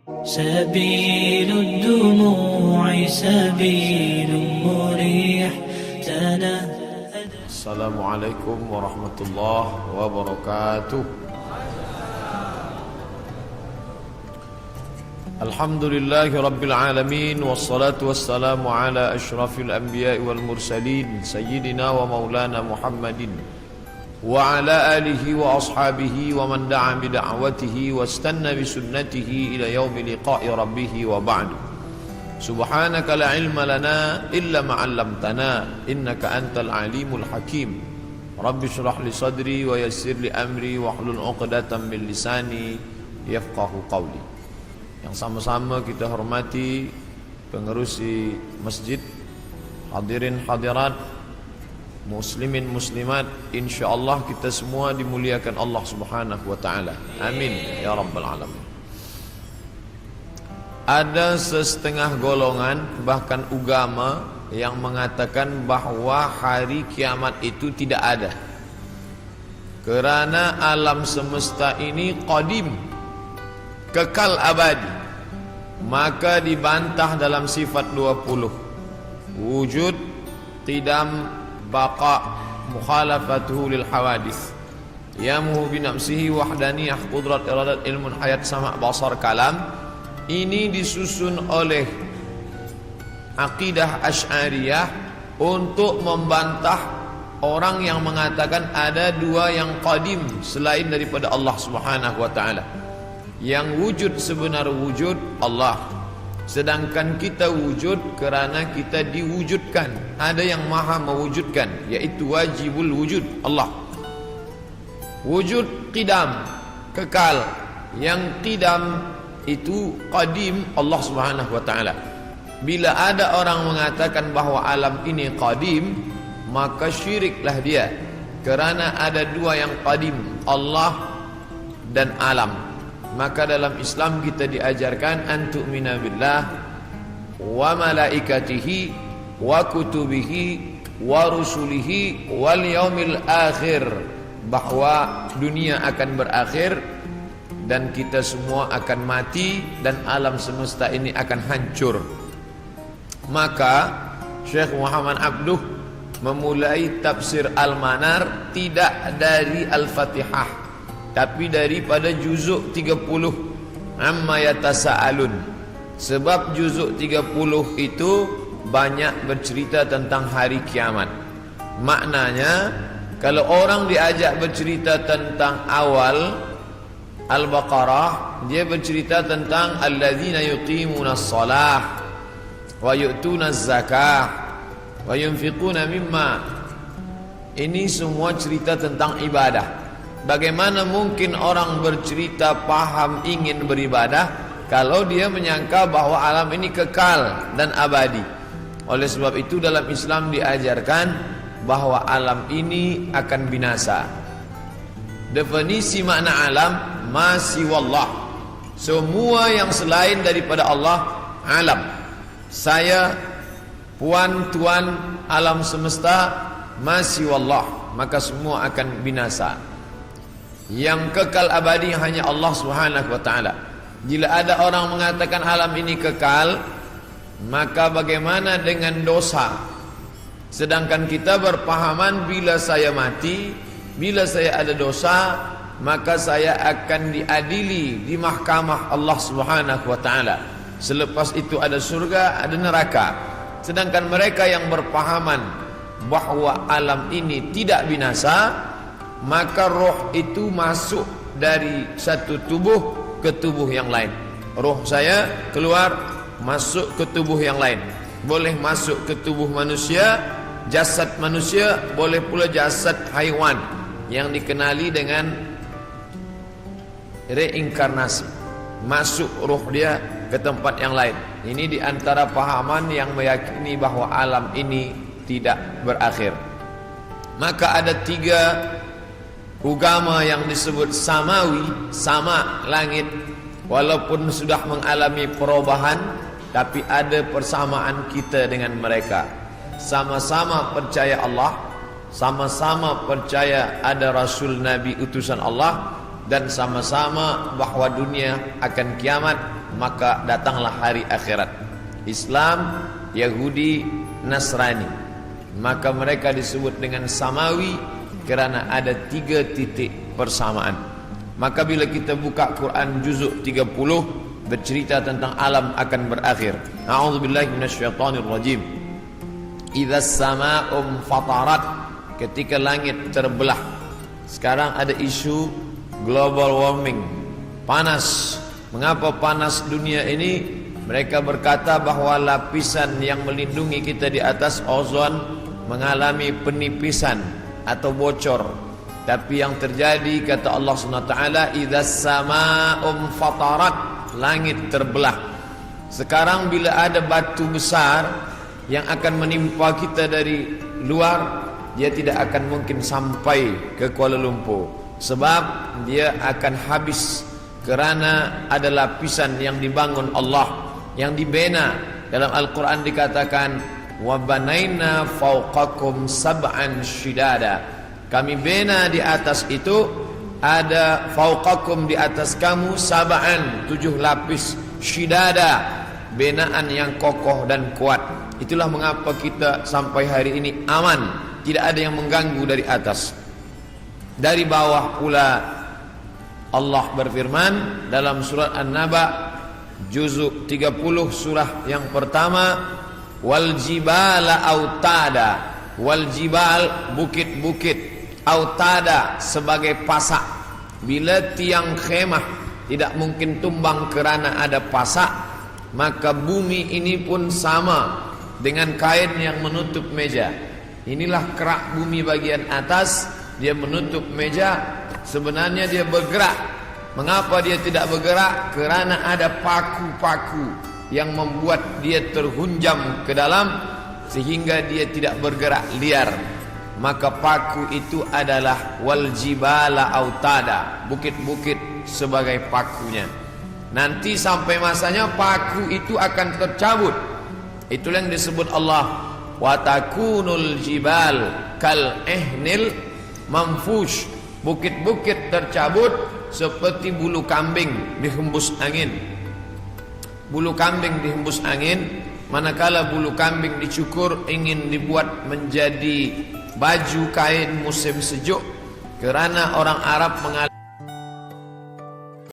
سبيل الدموع سبيل مريح السلام عليكم ورحمة الله وبركاته. الحمد لله رب العالمين والصلاة والسلام على أشرف الأنبياء والمرسلين سيدنا ومولانا محمد وعلى آله وأصحابه ومن دعا بدعوته واستنى بسنته إلى يوم لقاء ربه وبعد. سبحانك لا علم لنا إلا ما علمتنا إنك أنت العليم الحكيم. رب اشرح لي صدري ويسر لي أمري واحلل عقدة من لساني يفقهوا قولي. Yang sama-sama kita hormati pengerusi masjid, hadirin hadirat, muslimin muslimat, insyaallah kita semua dimuliakan Allah Subhanahu wa taala. Amin ya rabbal alamin. Ada setengah golongan bahkan agama yang mengatakan bahwa hari kiamat itu tidak ada. Kerana alam semesta ini qadim, kekal abadi, maka dibantah dalam sifat 20. Wujud, qidam, baqa, mukhalafatuhu lil hawadith, yamuhu binafsihi wahdaniyah, qudrat, iradat, ilmun, hayat, sama', basar, kalam. Ini disusun oleh akidah Asy'ariyah untuk membantah orang yang mengatakan ada dua yang qadim selain daripada Allah Subhanahu wa taala. Yang wujud sebenar wujud Allah, sedangkan kita wujud kerana kita diwujudkan. Ada yang maha mewujudkan, yaitu wajibul wujud Allah. Wujud qidam, kekal. Yang qidam itu qadim Allah Subhanahu wa taala. Bila ada orang mengatakan bahawa alam ini qadim, maka syiriklah dia, kerana ada dua yang qadim, Allah dan alam. Maka dalam Islam kita diajarkan an tu'mina billah wa malaikatihi wa kutubihi wa rusulihi wal yaumil akhir, bahwa dunia akan berakhir dan kita semua akan mati dan alam semesta ini akan hancur. Maka Syekh Muhammad Abduh memulai tafsir Al-Manar tidak dari Al-Fatihah, tapi daripada juzuk 30 amma yatasaalun. Sebab juzuk 30 itu banyak bercerita tentang hari kiamat. Maknanya kalau orang diajak bercerita tentang awal Al-Baqarah, dia bercerita tentang alladzina yuqimunas shalah wa yu'tunaz zakah wa yunfiquna mimma. Ini semua cerita tentang ibadah. Bagaimana mungkin orang bercerita paham ingin beribadah kalau dia menyangka bahwa alam ini kekal dan abadi? Oleh sebab itu dalam Islam diajarkan bahwa alam ini akan binasa. Definisi makna alam, ma siwallah, semua yang selain daripada Allah alam. Saya, puan, tuan, alam semesta, ma siwallah, maka semua akan binasa. Yang kekal abadi hanya Allah Subhanahu wa taala. Bila ada orang mengatakan alam ini kekal, maka bagaimana dengan dosa? Sedangkan kita berpahaman bila saya mati, bila saya ada dosa, maka saya akan diadili di mahkamah Allah Subhanahu wa taala. Selepas itu ada surga, ada neraka. Sedangkan mereka yang berpahaman bahwa alam ini tidak binasa, maka roh itu masuk dari satu tubuh ke tubuh yang lain. Roh saya keluar masuk ke tubuh yang lain. Boleh masuk ke tubuh manusia, jasad manusia, boleh pula jasad haiwan yang dikenali dengan reinkarnasi. Masuk roh dia ke tempat yang lain. Ini di antara pahaman yang meyakini bahwa alam ini tidak berakhir. Maka ada tiga agama yang disebut samawi, sama langit, walaupun sudah mengalami perubahan, tapi ada persamaan kita dengan mereka. Sama-sama percaya Allah, sama-sama percaya ada Rasul Nabi utusan Allah, dan sama-sama bahwa dunia akan kiamat, maka datanglah hari akhirat. Islam, Yahudi, Nasrani, maka mereka disebut dengan samawi kerana ada 3 titik persamaan. Maka bila kita buka Quran juzuk 30 bercerita tentang alam akan berakhir. A'udzubillahi minasyaitonir rajim. Idza samaa'um fatarat, ketika langit terbelah. Sekarang ada isu global warming, panas. Mengapa panas dunia ini? Mereka berkata bahawa lapisan yang melindungi kita di atas ozon mengalami penipisan atau bocor. Tapi yang terjadi, kata Allah SWT, idza samaa'um fatarat, langit terbelah. Sekarang bila ada batu besar yang akan menimpa kita dari luar, dia tidak akan mungkin sampai ke Kuala Lumpur, sebab dia akan habis kerana ada lapisan yang dibangun Allah, yang dibina. Dalam Al-Quran dikatakan, wa banaina fawqakum sab'an shidada, kami bina di atas itu, ada fawqakum di atas kamu, sab'an 7 lapis, shidada binaan yang kokoh dan kuat. Itulah mengapa kita sampai hari ini aman, tidak ada yang mengganggu dari atas. Dari bawah pula Allah berfirman dalam surat An-Naba juzuk 30 surah yang pertama, wal jibala autada, wal jibal bukit-bukit, autada sebagai pasak. Bila tiang khemah tidak mungkin tumbang kerana ada pasak, maka bumi ini pun sama dengan kain yang menutup meja. Inilah kerak bumi bagian atas, dia menutup meja. Sebenarnya dia bergerak. Mengapa dia tidak bergerak? Kerana ada paku-paku yang membuat dia terhunjam ke dalam, sehingga dia tidak bergerak liar. Maka paku itu adalah wal jibala autada, bukit-bukit sebagai pakunya. Nanti sampai masanya paku itu akan tercabut. Itulah yang disebut Allah, wa takunul jibal kal ihnil manfush, bukit-bukit tercabut seperti bulu kambing dihembus angin. Bulu kambing dihembus angin, manakala bulu kambing dicukur ingin dibuat menjadi baju kain musim sejuk, kerana orang Arab mengalami